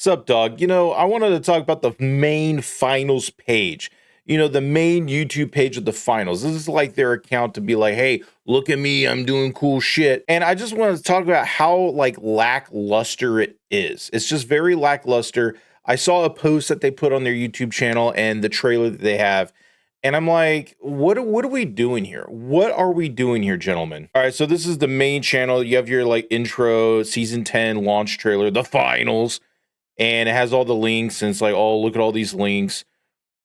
Sup, dog? I wanted to talk about the main finals page. The main YouTube page of the finals. This is like their account to be like, hey, look at me, I'm doing cool shit. And I just wanted to talk about how like lackluster it is. It's just very lackluster. I saw a post that they put on their YouTube channel and the trailer that they have. And I'm like, what are we doing here? What are we doing here, gentlemen? All right, so this is the main channel. You have your like intro, season 10 launch trailer, the finals. And it has all the links, and it's like, oh, look at all these links.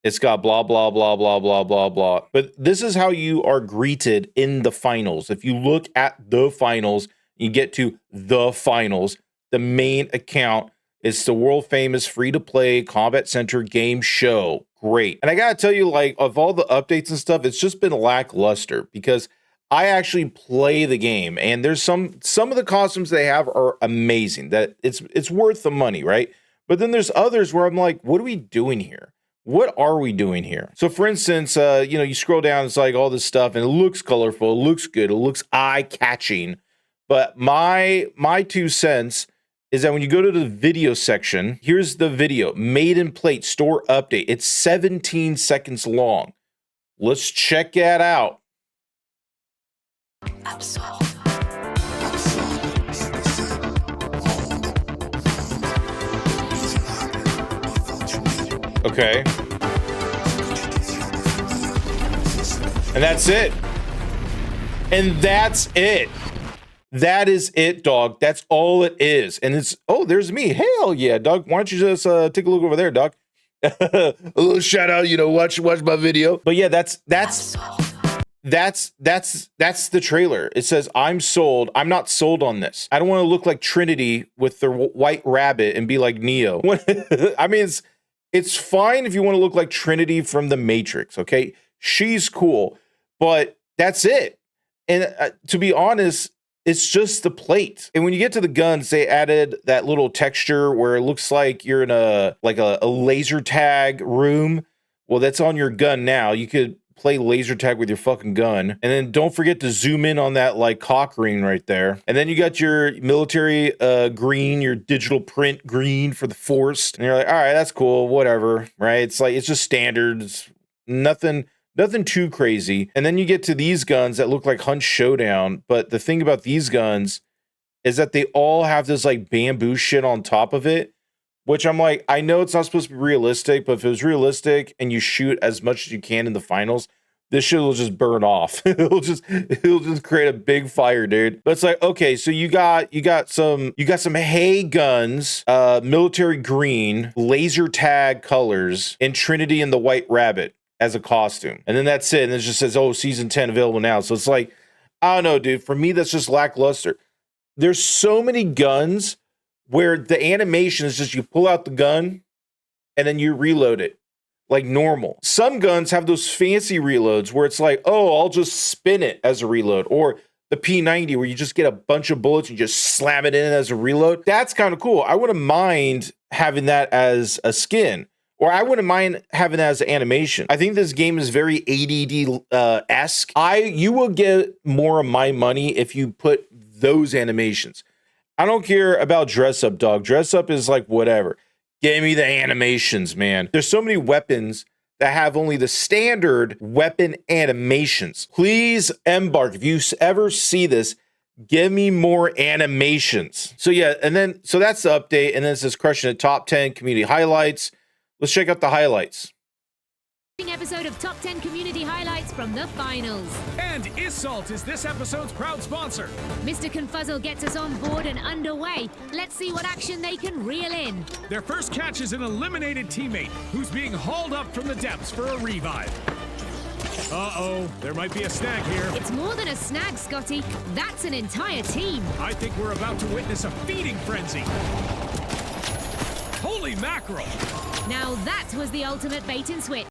It's got blah, blah, blah, blah, blah, blah, blah. But this is how you are greeted in the finals. If you look at the finals, you get to the finals. The main account is the world famous free-to-play Combat Center game show. Great. And I gotta tell you, like, of all the updates and stuff, it's just been lackluster because I actually play the game, and there's some of the costumes they have are amazing. That it's worth the money, right? But then there's others where I'm like, what are we doing here? What are we doing here? So for instance, you scroll down, it's like all this stuff and it looks colorful, it looks good, it looks eye-catching. But my 2 cents is that when you go to the video section, here's the video, made in plate store update. It's 17 seconds long. Let's check that out. Okay. And that's it. And that's it. That is it, dog. That's all it is. And it's, oh, there's me. Hell yeah, dog. Why don't you just take a look over there, dog? A little shout out, watch my video. But yeah, that's the trailer. It says, I'm sold. I'm not sold on this. I don't want to look like Trinity with the white rabbit and be like Neo. I mean, it's fine if you want to look like Trinity from the Matrix, okay? She's cool, but that's it. And to be honest, it's just the plate. And when you get to the guns, they added that little texture where it looks like you're in a laser tag room. Well, that's on your gun now. You could play laser tag with your fucking gun. And then don't forget to zoom in on that like cock ring right there. And then you got your military green, your digital print green for the force. And you're like, all right, that's cool, whatever, right? It's like, it's just standard. It's nothing too crazy. And then you get to these guns that look like Hunt Showdown. But the thing about these guns is that they all have this like bamboo shit on top of it. Which I'm like, I know it's not supposed to be realistic, but if it was realistic and you shoot as much as you can in the finals, this shit will just burn off. it'll just create a big fire, dude. But it's like, okay, so you got some hay guns, military green, laser tag colors, and Trinity and the White Rabbit as a costume. And then that's it. And it just says, oh, season 10 available now. So it's like, I don't know, dude. For me, that's just lackluster. There's so many guns where the animation is just you pull out the gun and then you reload it like normal. Some guns have those fancy reloads where it's like, oh, I'll just spin it as a reload. Or the P90 where you just get a bunch of bullets and you just slam it in as a reload. That's kind of cool. I wouldn't mind having that as a skin. Or I wouldn't mind having that as an animation. I think this game is very ADD-esque. You will get more of my money if you put those animations. I don't care about dress up, dog. Dress up is like whatever. Give me the animations, man. There's so many weapons that have only the standard weapon animations. Please embark. If you ever see this, give me more animations. So yeah, so that's the update. And then it says crushing the top 10 community highlights. Let's check out the highlights. Episode of Top 10 Community Highlights from the finals. And Isalt is this episode's proud sponsor. Mr. Confuzzle gets us on board and underway. Let's see what action they can reel in. Their first catch is an eliminated teammate who's being hauled up from the depths for a revive. Uh-oh, there might be a snag here. It's more than a snag, Scotty. That's an entire team. I think we're about to witness a feeding frenzy. Holy mackerel! Now that was the ultimate bait and switch.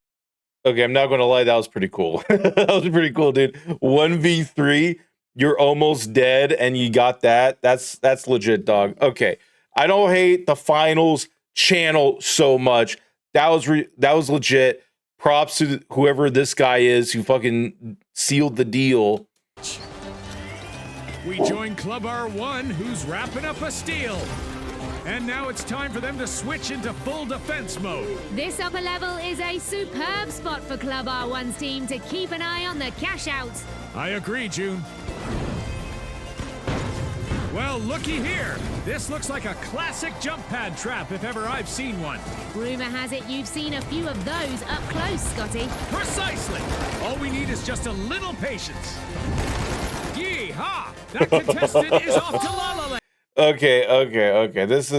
Okay, I'm not going to lie. That was pretty cool. That was pretty cool, dude. 1v3, you're almost dead, and you got that. That's legit, dog. Okay, I don't hate the finals channel so much. That was legit. Props to whoever this guy is who fucking sealed the deal. We join Club R1, who's wrapping up a steal. And now it's time for them to switch into full defense mode. This upper level is a superb spot for Club R1's team to keep an eye on the cash outs. I agree, June. Well, looky here. This looks like a classic jump pad trap if ever I've seen one. Rumor has it you've seen a few of those up close, Scotty. Precisely. All we need is just a little patience. Yee-haw! That contestant is off to La La Land. Okay. This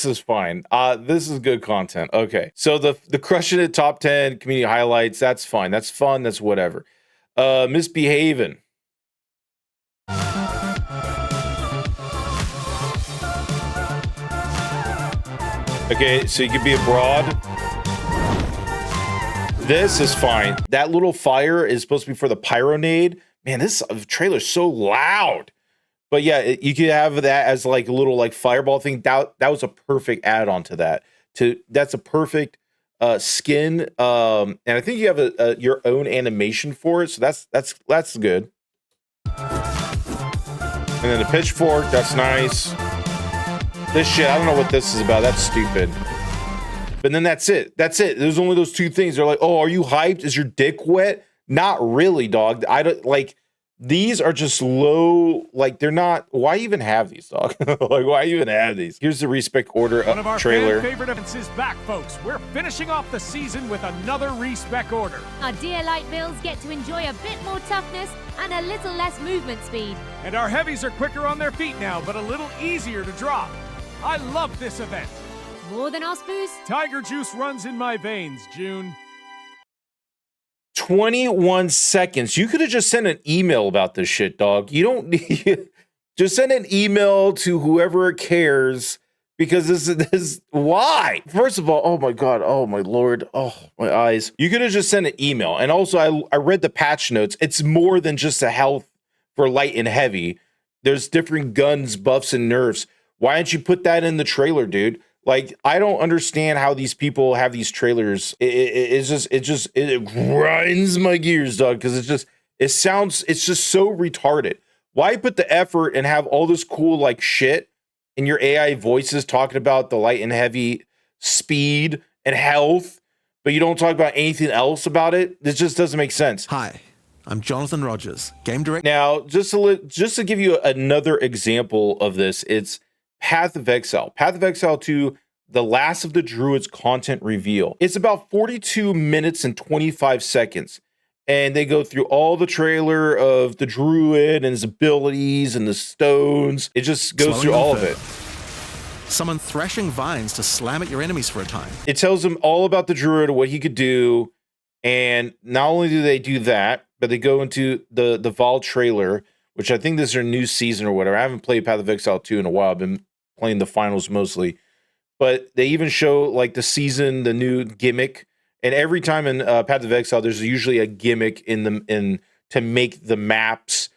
is fine. This is good content. Okay. So the crushing it top 10 community highlights, that's fine. That's fun. That's whatever. Misbehaving. Okay, so you could be abroad. This is fine. That little fire is supposed to be for the pyronade. Man, this trailer's so loud. But yeah, you could have that as like a little like fireball thing. That was a perfect add-on to that. That's a perfect skin. And I think you have your own animation for it. So that's good. And then the pitchfork, that's nice. This shit, I don't know what this is about. That's stupid. But then that's it. There's only those two things. They're like, oh, are you hyped? Is your dick wet? Not really, dog. I don't like. These are just low. Like they're not. Why even have these, dog? Like why even have these? Here's the respec order One of our trailer. favorite events is back, folks. We're finishing off the season with another respec order. Our dear light bills get to enjoy a bit more toughness and a little less movement speed. And our heavies are quicker on their feet now, but a little easier to drop. I love this event. More than Osboos? Tiger juice runs in my veins, June. 21 seconds. You could have just sent an email about this shit, dog. You don't need. Just send an email to whoever cares because this why? First of all, oh my God, oh my Lord, oh my eyes. You could have just sent an email. And also, I read the patch notes. It's more than just a health for light and heavy. There's different guns, buffs, and nerfs. Why didn't you put that in the trailer, dude? Like, I don't understand how these people have these trailers. It grinds my gears, dog, because it's just so retarded. Why put the effort and have all this cool, like, shit in your AI voices talking about the light and heavy speed and health, but you don't talk about anything else about it? This just doesn't make sense. Hi, I'm Jonathan Rogers, game director. Now, just to give you another example of this, it's Path of Exile. Path of Exile 2, The Last of the Druids content reveal. It's about 42 minutes and 25 seconds. And they go through all the trailer of the druid and his abilities and the stones. It just goes through all of it. Summon threshing vines to slam at your enemies for a time. It tells him all about the druid, what he could do. And not only do they do that, but they go into the Vol trailer, which I think this is their new season or whatever. I haven't played Path of Exile 2 in a while. I've been playing the finals mostly. But they even show like the season, the new gimmick. And every time in Path of Exile, there's usually a gimmick to make the maps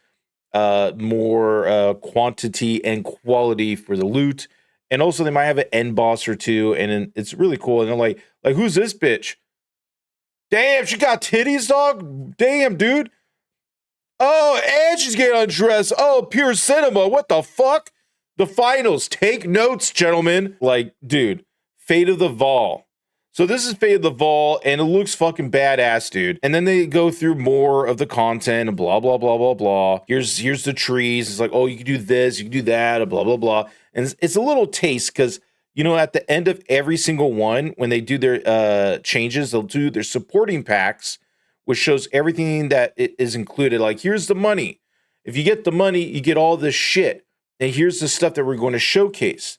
more quantity and quality for the loot. And also they might have an end boss or two, and it's really cool. And they're like who's this bitch? Damn, she got titties, dog. Damn, dude. Oh, and she's getting undressed. Oh, pure cinema. What the fuck? The finals. Take notes, gentlemen. Like, dude, Fate of the Vol. So this is Fate of the Vol, and it looks fucking badass, dude. And then they go through more of the content and blah, blah, blah, blah, blah. Here's the trees. It's like, oh, you can do this, you can do that, and blah, blah, blah. And it's a little taste because, you know, at the end of every single one, when they do their changes, they'll do their supporting packs, which shows everything that is included. Like, here's the money. If you get the money, you get all this shit. And here's the stuff that we're going to showcase.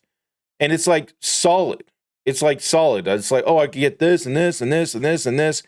And it's like solid. It's like solid. It's like, oh, I can get this and this and this and this and this.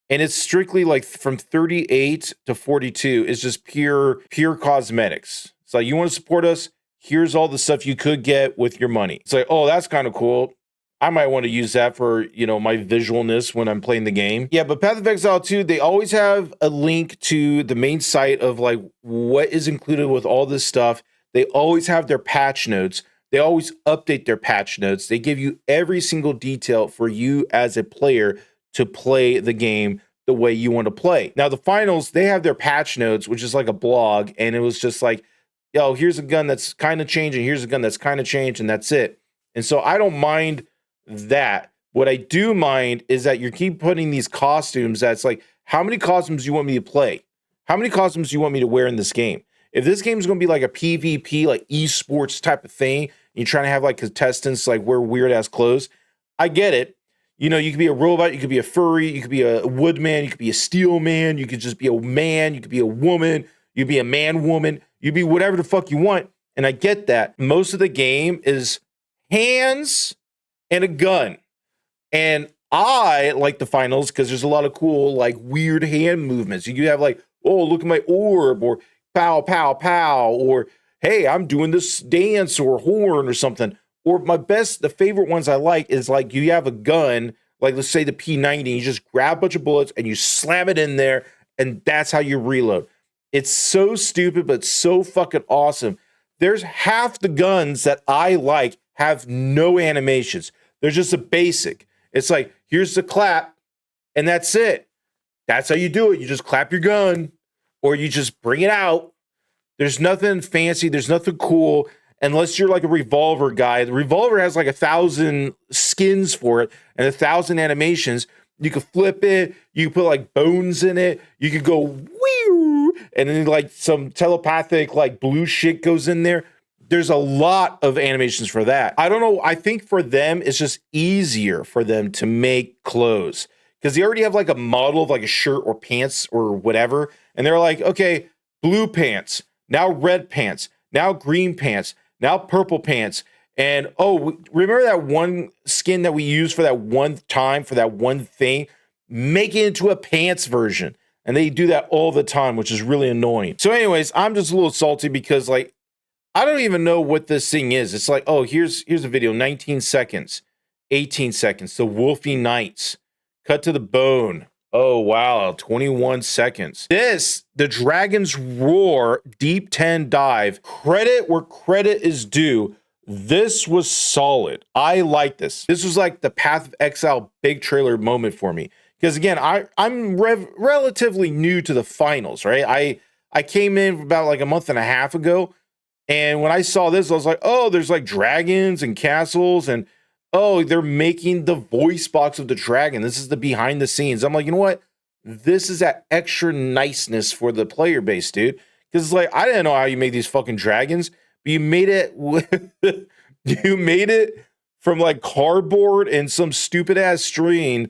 And it's strictly like from 38 to 42 is just pure cosmetics. It's like, you want to support us? Here's all the stuff you could get with your money. It's like, oh, that's kind of cool. I might want to use that for, you know, my visualness when I'm playing the game. Yeah, but Path of Exile 2, they always have a link to the main site of like what is included with all this stuff. They always have their patch notes. They always update their patch notes. They give you every single detail for you as a player to play the game the way you want to play. Now, the finals, they have their patch notes, which is like a blog. And it was just like, yo, here's a gun that's kind of changing. Here's a gun that's kind of changed. And that's it. And so I don't mind that. What I do mind is that you keep putting these costumes that's like, how many costumes do you want me to play? How many costumes do you want me to wear in this game? If this game is going to be like a PvP, like esports type of thing, and you're trying to have like contestants like wear weird ass clothes, I get it. You know, you could be a robot, you could be a furry, you could be a woodman, you could be a steel man, you could just be a man, you could be a woman, you could be a man woman, you be whatever the fuck you want. And I get that. Most of the game is hands and a gun. And I like the finals because there's a lot of cool, like weird hand movements. You can have like, oh, look at my orb, or pow, pow, pow, or hey, I'm doing this dance or horn or something. Or the favorite ones I like is like you have a gun, like let's say the P90, you just grab a bunch of bullets and you slam it in there, and that's how you reload. It's so stupid, but so fucking awesome. There's half the guns that I like have no animations. They're just a basic. It's like, here's the clap, and that's it. That's how you do it. You just clap your gun, or you just bring it out. There's nothing fancy. There's nothing cool, unless you're like a revolver guy. The revolver has like 1,000 skins for it and 1,000 animations. You could flip it. You could put like bones in it. You could go, whew, and then like some telepathic like blue shit goes in there. There's a lot of animations for that. I don't know. I think for them, it's just easier for them to make clothes because they already have like a model of like a shirt or pants or whatever. And they're like, okay, blue pants, now red pants, now green pants, now purple pants. And oh, remember that one skin that we used for that one time for that one thing? Make it into a pants version. And they do that all the time, which is really annoying. So anyways, I'm just a little salty because like, I don't even know what this thing is. It's like, oh, here's a video, 19 seconds, 18 seconds. The Wolfie Knights, cut to the bone. Oh, wow, 21 seconds. The Dragon's Roar Deep 10 dive. Credit where credit is due. This was solid. I like this. This was like the Path of Exile big trailer moment for me. Because again, I'm relatively new to the finals, right? I came in about like a month and a half ago. And when I saw this, I was like, oh, there's like dragons and castles. And oh, they're making the voice box of the dragon. This is the behind the scenes. I'm like, you know what? This is that extra niceness for the player base, dude. Because it's like, I didn't know how you made these fucking dragons. But you made it you made it from like cardboard and some stupid ass string.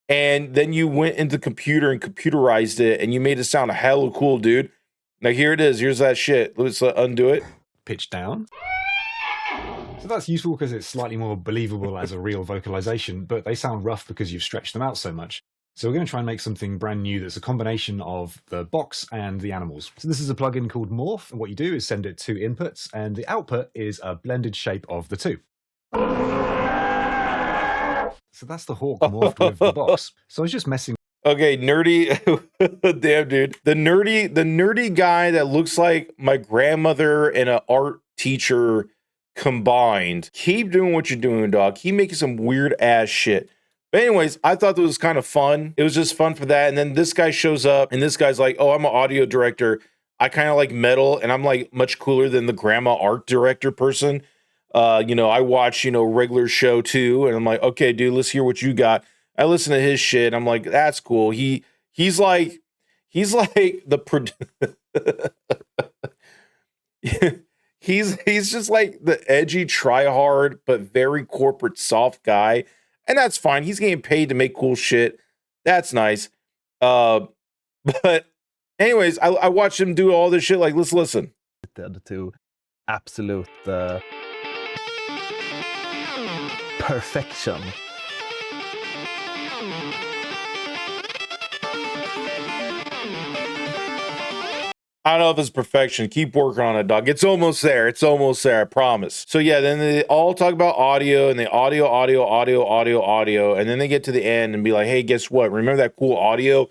And then you went into the computer and computerized it. And you made it sound hella cool, dude. Now here it is. Here's that shit. Let's undo it. Pitch down. So that's useful because it's slightly more believable as a real vocalization, but they sound rough because you've stretched them out so much. So we're going to try and make something brand new that's a combination of the box and the animals. So this is a plugin called Morph, and what you do is send it two inputs, and the output is a blended shape of the two. So that's the hawk morphed with the box. So I was just messing. Okay, nerdy. Damn, dude. The nerdy guy that looks like my grandmother and an art teacher combined. Keep doing what you're doing, dog. Keep making some weird ass shit. But anyways, I thought that was kind of fun. It was just fun for that. And then this guy shows up and this guy's like, oh, I'm an audio director. I kind of like metal and I'm like much cooler than the grandma art director person. I watch, regular show too. And I'm like, okay, dude, let's hear what you got. I listen to his shit. I'm like, that's cool. He's like the he's just like the edgy try hard but very corporate soft guy, and that's fine. He's getting paid to make cool shit. That's nice. But anyways, I watched him do all this shit. Like, let's listen. To absolute perfection. I don't know if it's perfection. Keep working on it, dog. It's almost there. It's almost there. I promise. So yeah, then they all talk about audio and they audio. And then they get to the end and be like, hey, guess what? Remember that cool audio?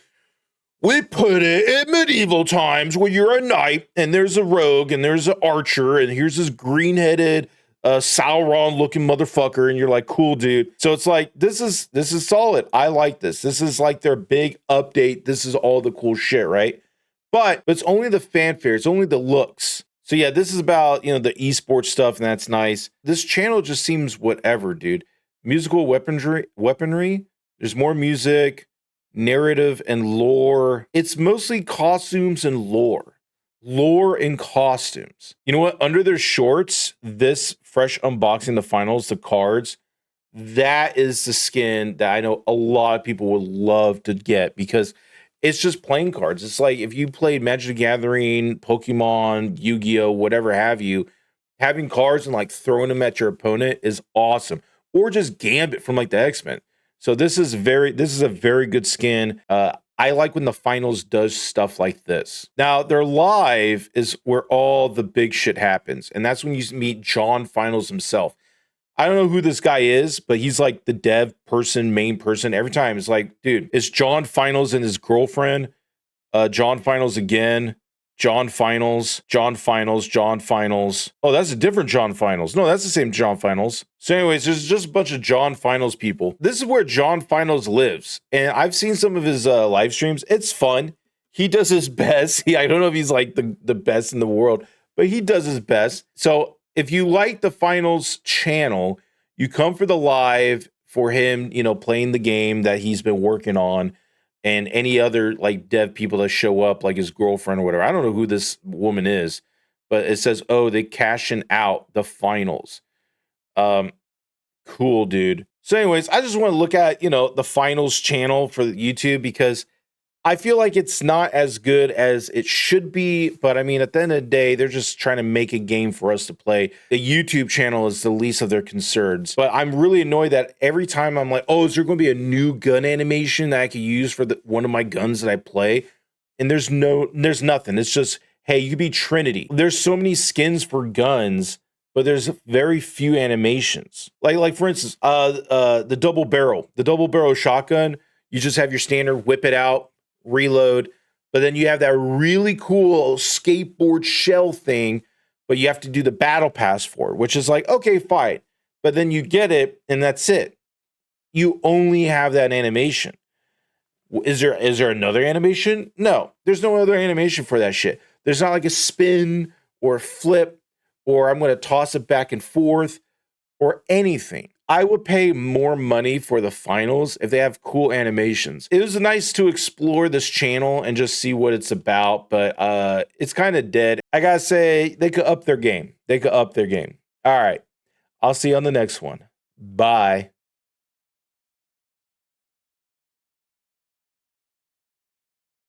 We put it in medieval times where you're a knight and there's a rogue and there's an archer and here's this green-headed Sauron-looking motherfucker, and you're like, cool, dude. So it's like, this is solid. I like this. This is like their big update. This is all the cool shit, right? But it's only the fanfare. It's only the looks. So yeah, this is about, the esports stuff, and that's nice. This channel just seems whatever, dude. Musical weaponry. There's more music, narrative, and lore. It's mostly costumes and lore. Lore and costumes. You know what? Under their shorts, this fresh unboxing the finals, the cards, that is the skin that I know a lot of people would love to get because it's just playing cards. It's like if you played Magic the Gathering, Pokemon, Yu-Gi-Oh, whatever have you, having cards and like throwing them at your opponent is awesome. Or just Gambit from like the X-Men. So this is a very good skin. I like when the finals does stuff like this. Now, their live is where all the big shit happens. And that's when you meet John Finals himself. I don't know who this guy is, but he's like the dev person, main person. Every time it's like, dude, it's John Finals and his girlfriend. John Finals again. John Finals. Oh, that's a different John Finals. No, that's the same John Finals. So anyways, there's just a bunch of John Finals people. This is where John Finals lives. And I've seen some of his live streams. It's fun. He does his best. I don't know if he's like the best in the world, but he does his best. So if you like the Finals channel, you come for the live for him, playing the game that he's been working on. And any other like dev people that show up, like his girlfriend or whatever. I don't know who this woman is, but it says, oh, they cashing out the finals. Cool, dude. So anyways, I just want to look at, the finals channel for YouTube because I feel like it's not as good as it should be. But I mean, at the end of the day, they're just trying to make a game for us to play. The YouTube channel is the least of their concerns. But I'm really annoyed that every time I'm like, oh, is there going to be a new gun animation that I could use for one of my guns that I play? And there's nothing. It's just, hey, you could be Trinity. There's so many skins for guns, but there's very few animations. Like for instance, the double barrel shotgun. You just have your standard whip it out, reload, but then you have that really cool skateboard shell thing, but you have to do the battle pass for it, which is like, okay, fine. But then you get it and that's it. You only have that animation. Is there another animation? No, there's no other animation for that shit. There's not like a spin or a flip, or I'm going to toss it back and forth or anything. I would pay more money for the finals if they have cool animations. It was nice to explore this channel and just see what it's about, but it's kind of dead. I gotta say, they could up their game. All right. I'll see you on the next one. Bye.